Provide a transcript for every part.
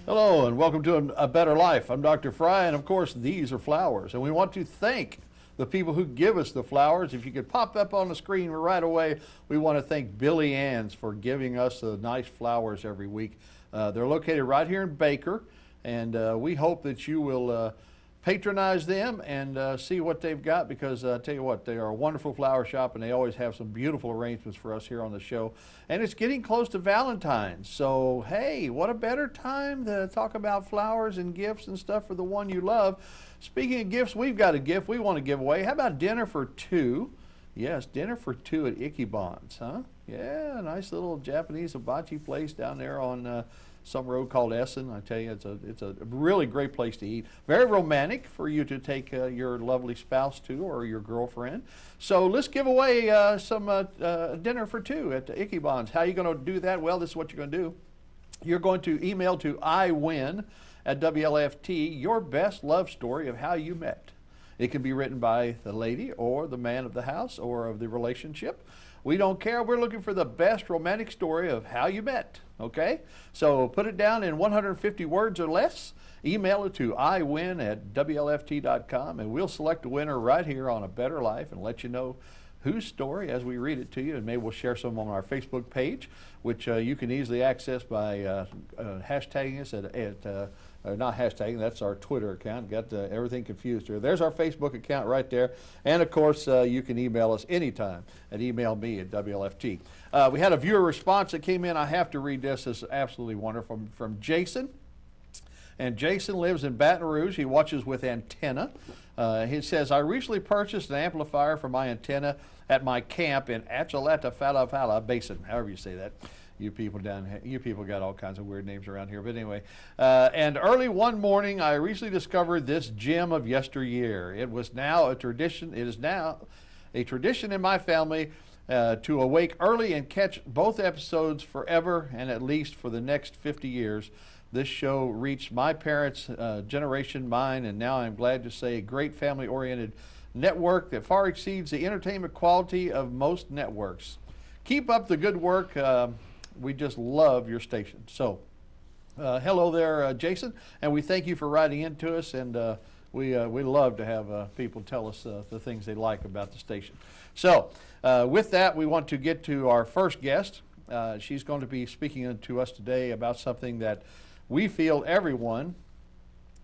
Hello and welcome to A Better Life. I'm Dr. Fry, and of course these are flowers, and we want to thank the people who give us the flowers. If you could pop up on the screen right away, we want to thank Billy Ann's for giving us the nice flowers every week. They're located right here in Baker, and we hope that you will patronize them and see what they've got, because I tell you what, they are a wonderful flower shop, and they always have some beautiful arrangements for us here on the show. And it's getting close to Valentine's, so hey, what a better time to talk about flowers and gifts and stuff for the one you love. Speaking of gifts, we've got a gift we want to give away. How about dinner for two? Yes, dinner for two at Ikebans, huh? Yeah, a nice little Japanese hibachi place down there on some road called Essen. I tell you, it's a really great place to eat. Very romantic for you to take your lovely spouse to, or your girlfriend. So let's give away some dinner for two at Ikebans. How are you going to do that? Well, this is what you're going to do. You're going to email to iwin@WLFT your best love story of how you met. It can be written by the lady or the man of the house or of the relationship. We don't care. We're looking for the best romantic story of how you met, okay? So put it down in 150 words or less. Email it to iwin@WLFT.com, and we'll select a winner right here on A Better Life and let you know whose story as we read it to you. And maybe we'll share some on our Facebook page, which you can easily access by hashtagging us not hashtagging, that's our Twitter account. Got everything confused here. There's our Facebook account right there. And of course, you can email us anytime at emailme@WLFT. We had a viewer response that came in. I have to read this. It's absolutely wonderful from Jason. And Jason lives in Baton Rouge. He watches with antenna. He says, I recently purchased an amplifier for my antenna at my camp in Atchalatta Basin, however you say that. You people down here, you people got all kinds of weird names around here. But anyway, and early one morning, I recently discovered this gem of yesteryear. It was now a tradition. It is now a tradition in my family to awake early and catch both episodes forever, and at least for the next 50 years. This show reached my parents' generation, mine, and now I'm glad to say a great family-oriented network that far exceeds the entertainment quality of most networks. Keep up the good work. We just love your station. So, hello there, Jason, and we thank you for writing in to us, and we love to have people tell us the things they like about the station. So, with that, we want to get to our first guest. She's going to be speaking to us today about something that we feel everyone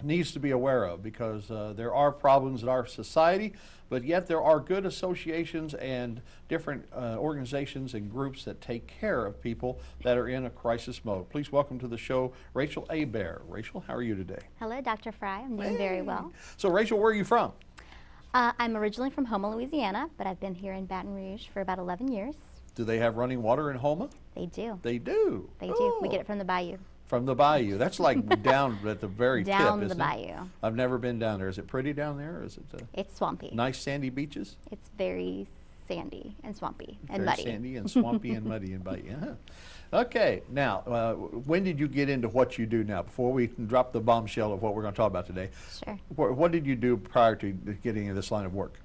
needs to be aware of, because there are problems in our society, but yet there are good associations and different organizations and groups that take care of people that are in a crisis mode. Please welcome to the show Rachel Hebert. Rachel, how are you today? Hello, Dr. Fry. I'm doing very well. So, Rachel, where are you from? I'm originally from Houma, Louisiana, but I've been here in Baton Rouge for about 11 years. Do they have running water in Houma? They do. They do? They do. We get it from the bayou. From the bayou. That's like down at the very tip, Down isn't the it? bayou. I've never been down there. Is it pretty down there? Or is it It's swampy. nice sandy beaches? It's very sandy and swampy and Very muddy. sandy and swampy and muddy and bayou. Okay, now, when did you get into what you do now? Before we drop the bombshell of what we're going to talk about today, Sure. what did you do prior to getting into this line of work?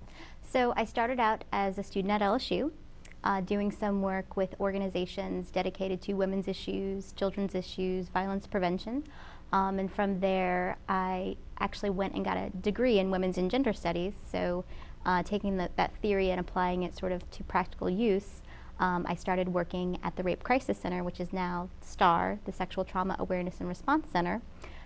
So I started out as a student at LSU, doing some work with organizations dedicated to women's issues, children's issues, violence prevention. And from there, I actually went and got a degree in women's and gender studies. So taking that theory and applying it sort of to practical use, I started working at the Rape Crisis Center, which is now STAR, the Sexual Trauma Awareness and Response Center.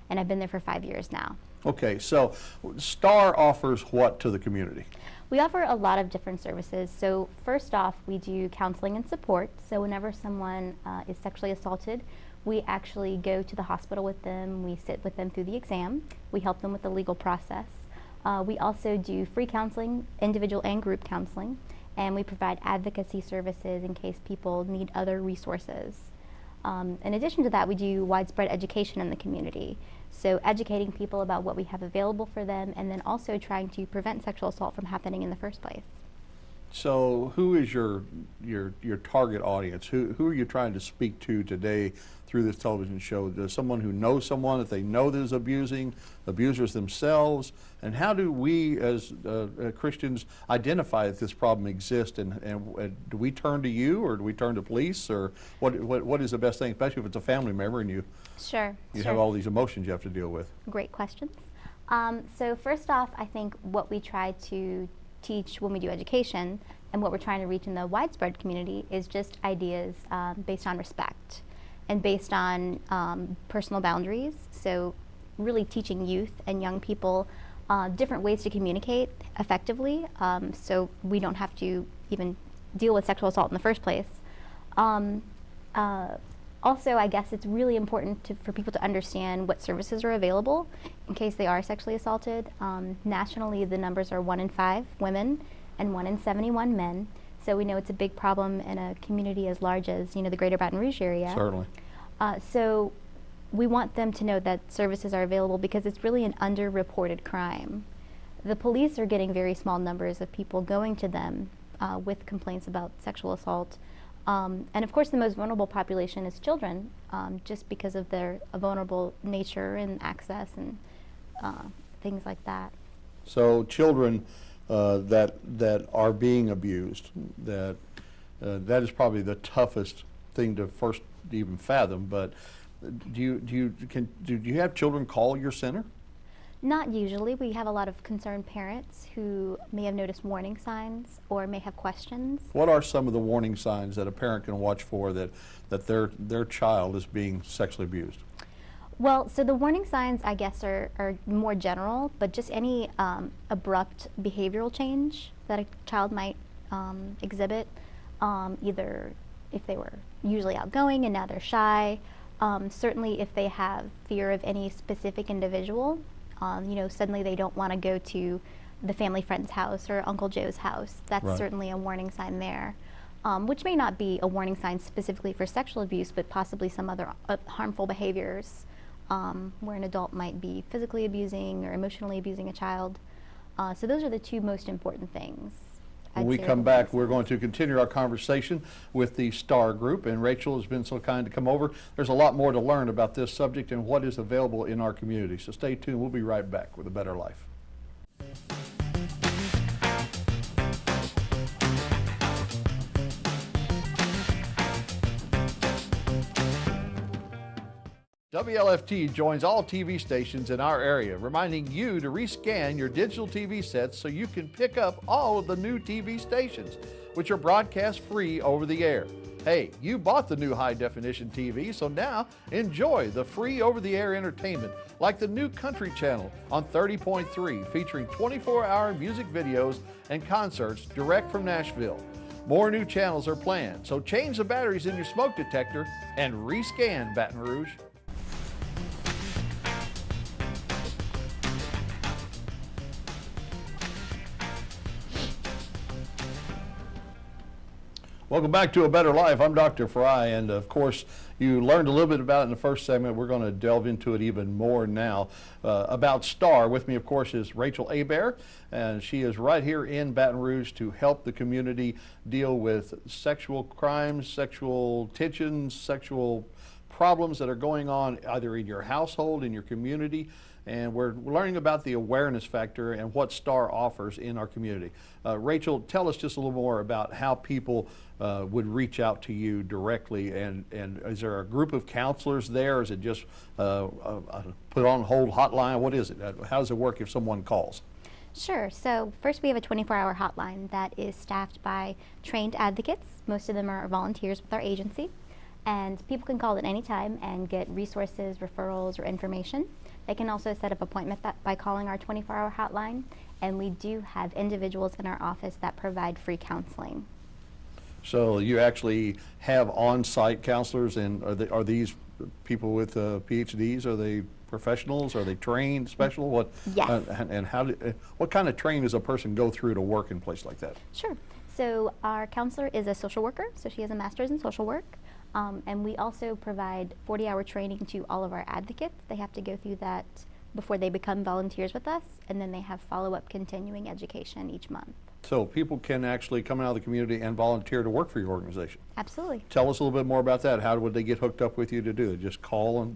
And I've been there for 5 years now. Okay, so STAR offers what to the community? We offer a lot of different services. So first off, we do counseling and support. So whenever someone is sexually assaulted, we actually go to the hospital with them. We sit with them through the exam. We help them with the legal process. We also do free counseling, individual and group counseling, and we provide advocacy services in case people need other resources. In addition to that, we do widespread education in the community. So educating people about what we have available for them, and then also trying to prevent sexual assault from happening in the first place. So who is your target audience? Who are you trying to speak to today through this television show? Does someone who knows someone that they know that is abusing, abusers themselves? And how do we as Christians identify that this problem exists? And do we turn to you, or do we turn to police, or what is the best thing, especially if it's a family member and you have all these emotions you have to deal with? Great questions. So first off, I think what we try to teach when we do education and what we're trying to reach in the widespread community is just ideas based on respect and based on personal boundaries. So really teaching youth and young people different ways to communicate effectively, so we don't have to even deal with sexual assault in the first place. Also, I guess it's really important for people to understand what services are available in case they are sexually assaulted. Nationally, the numbers are 1 in 5 women and 1 in 71 men. So we know it's a big problem in a community as large as the greater Baton Rouge area. Certainly. So we want them to know that services are available because it's really an underreported crime. The police are getting very small numbers of people going to them with complaints about sexual assault. And of course the most vulnerable population is children, just because of their vulnerable nature and access and things like that. So children that are being abused, that is probably the toughest thing to first even fathom. But do you have children call your center? Not usually. We have a lot of concerned parents who may have noticed warning signs or may have questions. What are some of the warning signs that a parent can watch for that their child is being sexually abused? Well, so the warning signs, I guess, are more general, but just any abrupt behavioral change that a child might exhibit, either if they were usually outgoing and now they're shy, certainly if they have fear of any specific individual. Suddenly they don't want to go to the family friend's house or Uncle Joe's house. That's right. Certainly a warning sign there, which may not be a warning sign specifically for sexual abuse, but possibly some other harmful behaviors where an adult might be physically abusing or emotionally abusing a child. So those are the two most important things. When we come back, we're going to continue our conversation with the STAR group, and Rachel has been so kind to come over. There's a lot more to learn about this subject and what is available in our community. So stay tuned. We'll be right back with A Better Life. WLFT joins all TV stations in our area, reminding you to rescan your digital TV sets so you can pick up all of the new TV stations, which are broadcast free over the air. Hey, you bought the new high-definition TV, so now enjoy the free over-the-air entertainment like the new Country Channel on 30.3, featuring 24-hour music videos and concerts direct from Nashville. More new channels are planned, so change the batteries in your smoke detector and rescan Baton Rouge. Welcome back to A Better Life. I'm Dr. Fry, and of course, you learned a little bit about it in the first segment. We're going to delve into it even more now. About STAR, with me, of course, is Rachel Hebert, and she is right here in Baton Rouge to help the community deal with sexual crimes, sexual tensions, sexual problems that are going on either in your household, in your community. And we're learning about the awareness factor and what STAR offers in our community. Rachel, tell us just a little more about how people would reach out to you directly, and is there a group of counselors there? Is it just a put on hold hotline? What is it? How does it work if someone calls? Sure. So first we have a 24-hour hotline that is staffed by trained advocates. Most of them are volunteers with our agency. And people can call at any time and get resources, referrals, or information. They can also set up appointments by calling our 24-hour hotline, and we do have individuals in our office that provide free counseling. So you actually have on-site counselors, and are these people with PhDs? Are they professionals? Are they trained, special? What? Yes. And what kind of training does a person go through to work in a place like that? Sure. So our counselor is a social worker, so she has a master's in social work. And we also provide 40-hour training to all of our advocates. They have to go through that before they become volunteers with us, and then they have follow-up continuing education each month. So people can actually come out of the community and volunteer to work for your organization. Absolutely. Tell us a little bit more about that. How would they get hooked up with you to do it? Just call on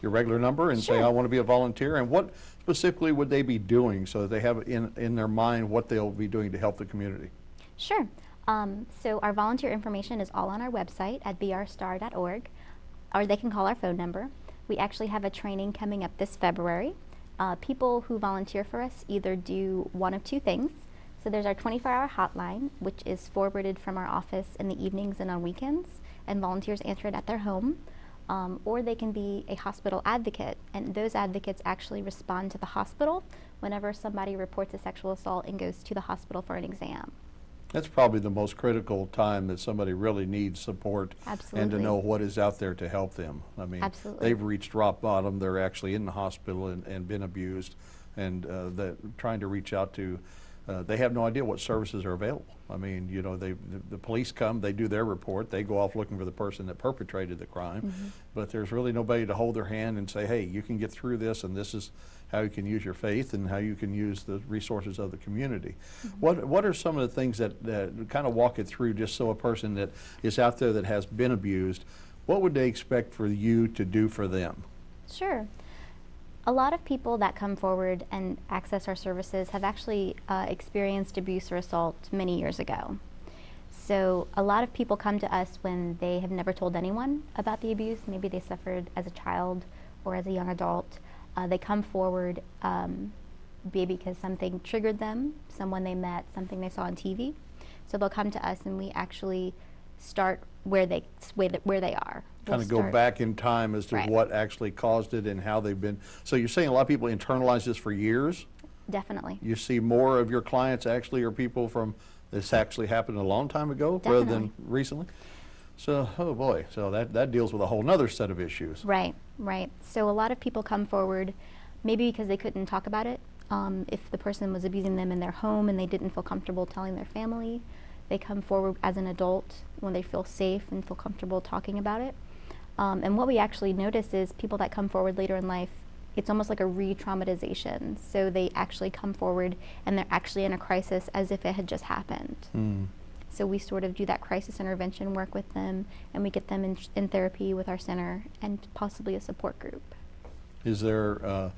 your regular number and say, I want to be a volunteer? And what specifically would they be doing so that they have in their mind what they'll be doing to help the community? Sure. So our volunteer information is all on our website at brstar.org, or they can call our phone number. We actually have a training coming up this February. People who volunteer for us either do one of two things. So there's our 24-hour hotline, which is forwarded from our office in the evenings and on weekends, and volunteers answer it at their home. Or they can be a hospital advocate, and those advocates actually respond to the hospital whenever somebody reports a sexual assault and goes to the hospital for an exam. That's probably the most critical time that somebody really needs support. Absolutely. And to know what is out there to help them. I mean, Absolutely. They've reached rock bottom. They're actually in the hospital and been abused, and trying to reach out to, they have no idea what services are available. I mean, you know, the police come, they do their report, they go off looking for the person that perpetrated the crime, but there's really nobody to hold their hand and say, hey, you can get through this, and this is how you can use your faith and how you can use the resources of the community. What are some of the things that kind of walk it through, just so a person that is out there that has been abused, what would they expect for you to do for them? Sure. A lot of people that come forward and access our services have actually experienced abuse or assault many years ago. So a lot of people come to us when they have never told anyone about the abuse. Maybe they suffered as a child or as a young adult. They come forward maybe because something triggered them, someone they met, something they saw on TV. So they'll come to us, and we actually start where they are. Kind of go back in time as to what actually caused it and how they've been. So you're saying a lot of people internalize this for years? Definitely. You see more of your clients actually are people from this actually happened a long time ago rather than recently? So, oh boy, so that deals with a whole nother set of issues. Right, right. So a lot of people come forward maybe because they couldn't talk about it. If the person was abusing them in their home and they didn't feel comfortable telling their family, they come forward as an adult when they feel safe and feel comfortable talking about it. And what we actually notice is people that come forward later in life, it's almost like a re-traumatization. So they actually come forward and they're actually in a crisis as if it had just happened. So we sort of do that crisis intervention work with them, and we get them in therapy with our center and possibly a support group. Is there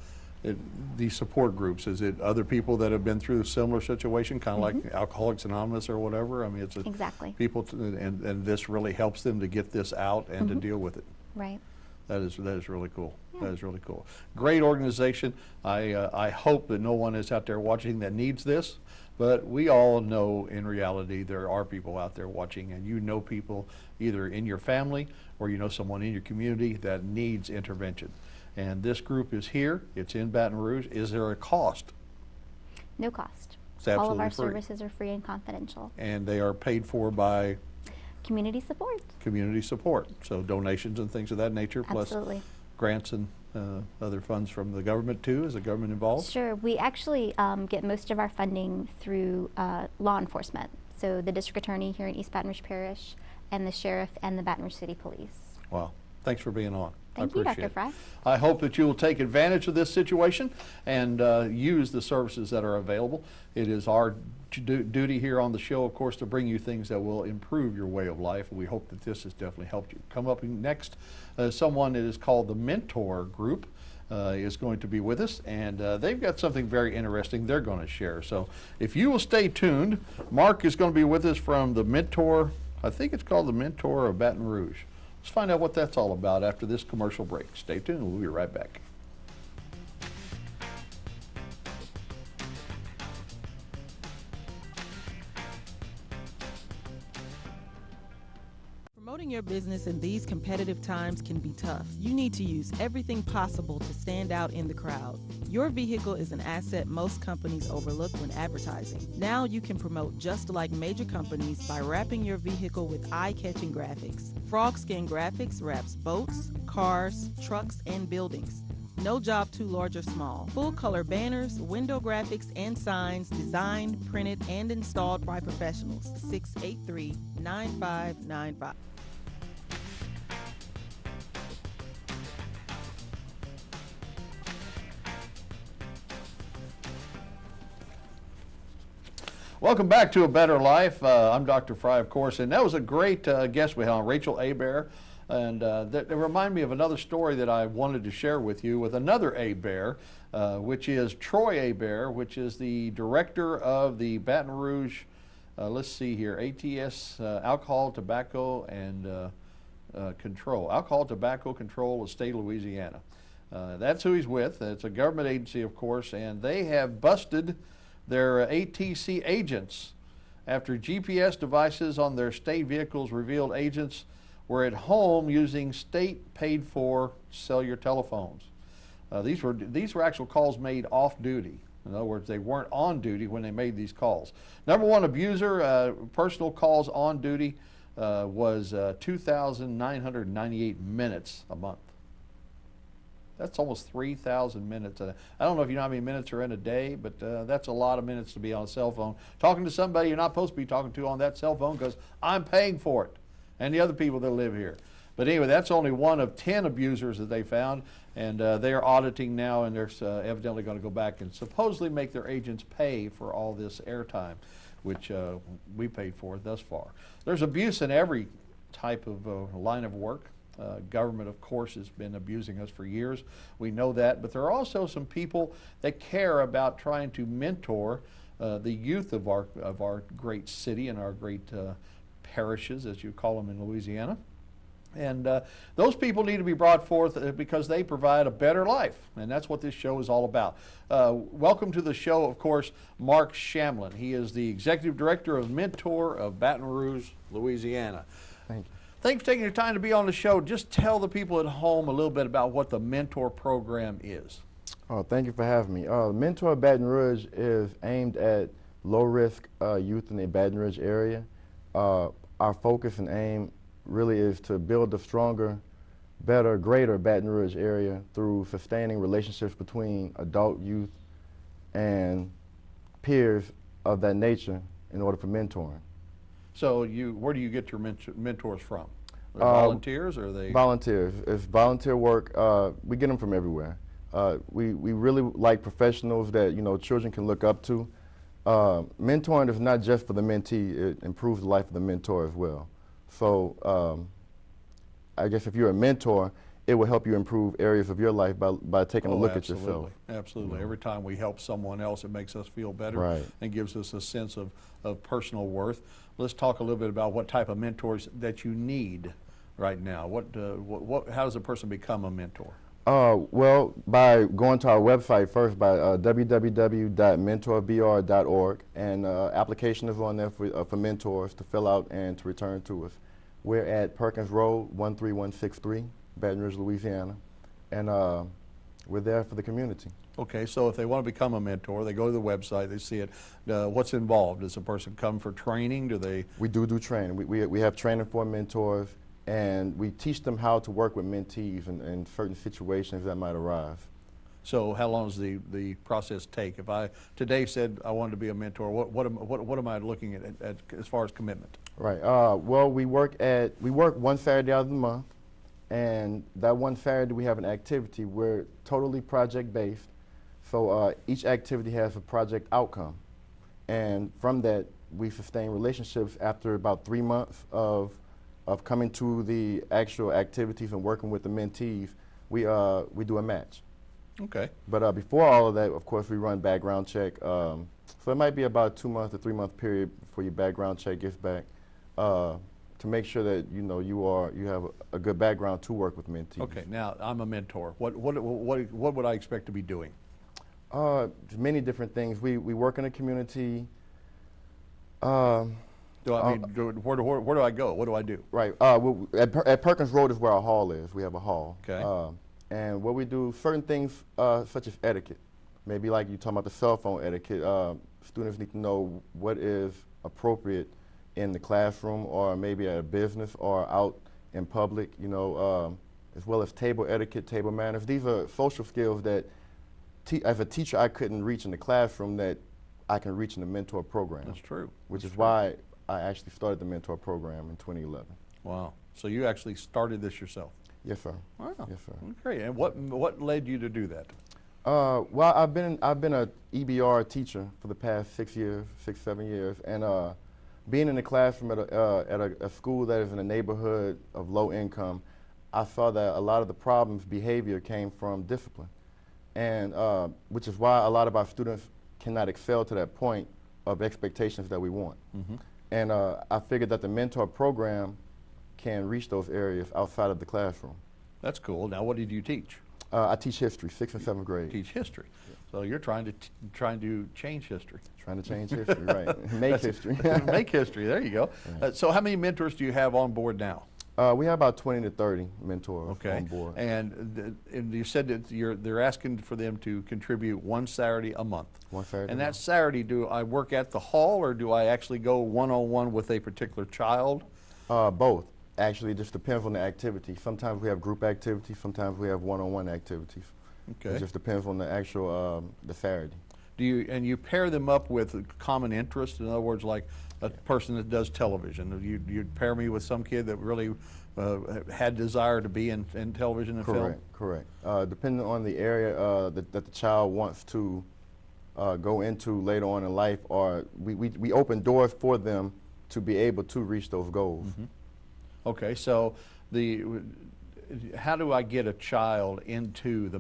these support groups, is it other people that have been through a similar situation, kind of like Alcoholics Anonymous or whatever? I mean, it's exactly people, and this really helps them to get this out and to deal with it. Right. That is really cool. Yeah. That is really cool. Great organization. I hope that no one is out there watching that needs this, but we all know in reality there are people out there watching, and you know people either in your family or you know someone in your community that needs intervention. And this group is here. It's in Baton Rouge. Is there a cost? No cost. It's absolutely all of our free. services are free and confidential. And they are paid for by? Community support. Community support. So donations and things of that nature, Absolutely. Plus grants and other funds from the government too. Is the government involved? Sure. We actually get most of our funding through law enforcement. So the district attorney here in East Baton Rouge Parish and the sheriff and the Baton Rouge City Police. Wow. Thanks for being on. Thank you, Dr. Fry. I hope that you will take advantage of this situation and use the services that are available. It is our duty here on the show, of course, to bring you things that will improve your way of life. We hope that this has definitely helped you. Come up next, someone that is called the Mentor Group is going to be with us, and they've got something very interesting they're going to share. So if you will stay tuned, Mark is going to be with us from the Mentor, I think it's called the Mentor of Baton Rouge. Let's find out what that's all about after this commercial break. Stay tuned. We'll be right back. Promoting your business in these competitive times can be tough. You need to use everything possible to stand out in the crowd. Your vehicle is an asset most companies overlook when advertising. Now you can promote just like major companies by wrapping your vehicle with eye-catching graphics. Frogskin Graphics wraps boats, cars, trucks, and buildings. No job too large or small. Full-color banners, window graphics, and signs designed, printed, and installed by professionals. 683-9595. Welcome back to A Better Life. I'm Dr. Fry, of course, and that was a great guest we had on, Rachel Hebert. And that reminded me of another story that I wanted to share with you with another Hebert, which is Troy Hebert, which is the director of the Baton Rouge, let's see here, ATS, Alcohol, Tobacco, and Control. Alcohol, Tobacco Control of the state of Louisiana. That's who he's with. It's a government agency, of course, and they have busted their ATC agents after GPS devices on their state vehicles revealed agents were at home using state paid for cellular telephones. These were actual calls made off duty. In other words, they weren't on duty when they made these calls. Number one abuser, personal calls on duty was 2,998 minutes a month. That's almost 3,000 minutes. I don't know if you know how many minutes are in a day, but that's a lot of minutes to be on a cell phone. Talking to somebody you're not supposed to be talking to on that cell phone because I'm paying for it, and the other people that live here. But anyway, that's only one of 10 abusers that they found, and they are auditing now, and they're evidently going to go back and supposedly make their agents pay for all this airtime, which we paid for thus far. There's abuse in every type of line of work. Government, of course, has been abusing us for years. We know that, but there are also some people that care about trying to mentor the youth of our great city and our great parishes, as you call them in Louisiana. And those people need to be brought forth because they provide a better life, and that's what this show is all about. Welcome to the show, of course, Mark Shamlin. He is the Executive Director of Mentor of Baton Rouge, Louisiana. Thank you. Thanks for taking your time to be on the show. Just tell the people at home a little bit about what the Mentor program is. Oh, thank you for having me. Mentor Baton Rouge is aimed at low-risk youth in the Baton Rouge area. Our focus and aim really is to build a stronger, better, greater Baton Rouge area through sustaining relationships between adult youth and peers of that nature in order for mentoring. So where do you get your mentors from? Are they volunteers, or are they? Volunteers. It's volunteer work. We get them from everywhere. We really like professionals that children can look up to. Mentoring is not just for the mentee; it improves the life of the mentor as well. So I guess if you're a mentor, it will help you improve areas of your life by taking a look at yourself. Absolutely. Mm-hmm. Every time we help someone else, it makes us feel better, right, and gives us a sense of personal worth. Let's talk a little bit about what type of mentors that you need right now. How does a person become a mentor? Well, by going to our website first, by www.mentorbr.org, and application is on there for mentors to fill out and to return to us. We're at Perkins Road, 13163, Baton Rouge, Louisiana, and we're there for the community. Okay, so if they want to become a mentor, they go to the website, they see it. What's involved? Does a person come for training? Do they? We do training. We have training for mentors, and we teach them how to work with mentees in certain situations that might arise. So how long does the process take? If I today said I wanted to be a mentor, what am I looking at as far as commitment? Right. Well, we work one Saturday out of the month, and that one Saturday we have an activity. We're totally project-based. So each activity has a project outcome, and from that we sustain relationships after about 3 months of coming to the actual activities and working with the mentees. We do a match. Okay. But before all of that, of course, we run background check. So it might be about a 2 month to 3 month period before your background check gets back to make sure that you have a good background to work with mentees. Okay. Now I'm a mentor. What would I expect to be doing? Many different things. We work in a community. Where do I go? What do I do? Right. At Perkins Road is where our hall is. We have a hall. Okay. And what we do, certain things such as etiquette. Maybe like you talking about the cell phone etiquette. Students need to know what is appropriate in the classroom or maybe at a business or out in public, as well as table etiquette, table manners. These are social skills that as a teacher I couldn't reach in the classroom that I can reach in the mentor program. That's true. Which is why I actually started the mentor program in 2011. Wow. So you actually started this yourself? Yes, sir. Wow. Yes, sir. Great. And what led you to do that? Well, I've been a EBR teacher for the past 6 years, 7 years, and being in the classroom at a school that is in a neighborhood of low income, I saw that a lot of the problems, behavior, came from discipline, and which is why a lot of our students cannot excel to that point of expectations that we want. Mm-hmm. And I figured that the mentor program can reach those areas outside of the classroom. That's cool. Now, what did you teach? I teach history, 6th and 7th grade. Teach history. So you're trying to change history. Trying to change history, right? Make history. Make history. There you go. Right. So how many mentors do you have on board now? We have about 20 to 30 mentors on board. And you said that they're asking for them to contribute one Saturday a month. One Saturday. And that Saturday, do I work at the hall or do I actually go one-on-one with a particular child? Both. Actually, it just depends on the activity. Sometimes we have group activities, sometimes we have one-on-one activities. Okay. It just depends on the actual, the Saturday. And you pair them up with a common interest? In other words, like a person that does television. You'd pair me with some kid that really had desire to be in television and film? Correct. Depending on the area that the child wants to go into later on in life, or we open doors for them to be able to reach those goals. Mm-hmm. Okay, so how do I get a child into the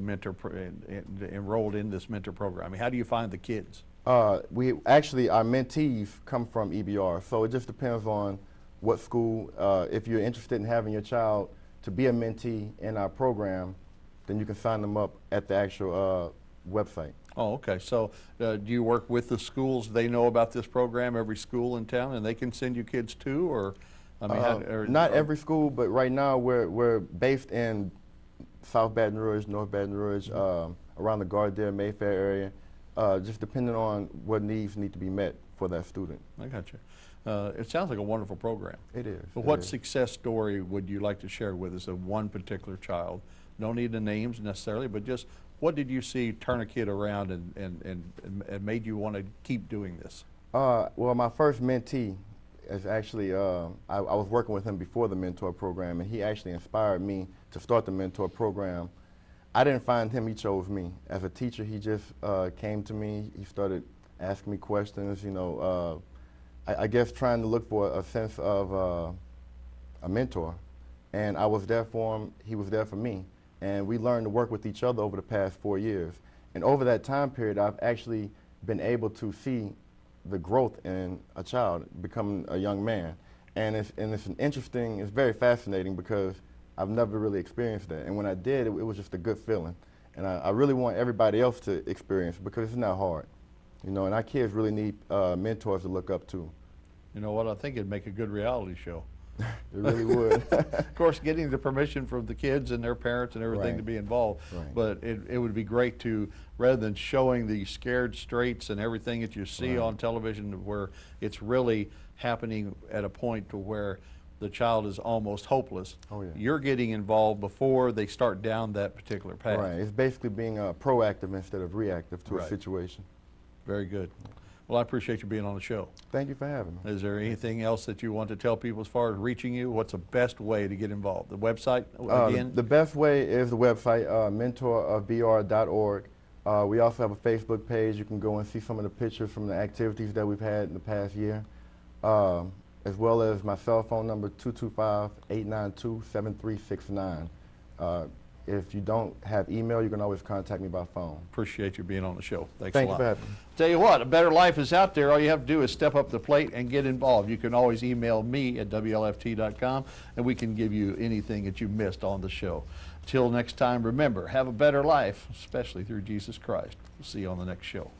enrolled in this mentor program? I mean, how do you find the kids? Our mentees come from EBR, so it just depends on what school. If you're interested in having your child to be a mentee in our program, then you can sign them up at the actual website. Oh, okay. So do you work with the schools? They know about this program, every school in town, and they can send you kids too, or? I mean, not every school, but right now we're based in South Baton Rouge, North Baton Rouge, around the Gardere, Mayfair area, just depending on what needs need to be met for that student. I got you. It sounds like a wonderful program. It is. But what success story would you like to share with us of one particular child? No need the names necessarily, but just what did you see turn a kid around and made you want to keep doing this? Well, my first mentee is actually, I was working with him before the mentor program, and he actually inspired me to start the mentor program. I didn't find him, he chose me. As a teacher, he just came to me, he started asking me questions, you know, I guess trying to look for a sense of a mentor. And I was there for him, he was there for me. And we learned to work with each other over the past 4 years. And over that time period, I've actually been able to see the growth in a child becoming a young man. And it's it's very fascinating because I've never really experienced that. And when I did, it was just a good feeling. And I really want everybody else to experience it because it's not hard. You know, and our kids really need mentors to look up to. You know what, I think it'd make a good reality show. It really would. Of course, getting the permission from the kids and their parents and everything to be involved. Right. But it would be great to, rather than showing the scared straights and everything that you see on television where it's really happening at a point to where the child is almost hopeless. Oh, yeah. You're getting involved before they start down that particular path. Right. It's basically being proactive instead of reactive to a situation. Very good. Well, I appreciate you being on the show. Thank you for having me. Is there anything else that you want to tell people as far as reaching you? What's the best way to get involved? The website, again? The best way is the website, mentorofbr.org. We also have a Facebook page. You can go and see some of the pictures from the activities that we've had in the past year, as well as my cell phone number, 225-892-7369. If you don't have email, you can always contact me by phone. Appreciate you being on the show. Thanks Thank a lot. you for having me. Tell you what, a better life is out there. All you have to do is step up the plate and get involved. You can always email me at WLFT.com, and we can give you anything that you missed on the show. Till next time, remember, have a better life, especially through Jesus Christ. We'll see you on the next show.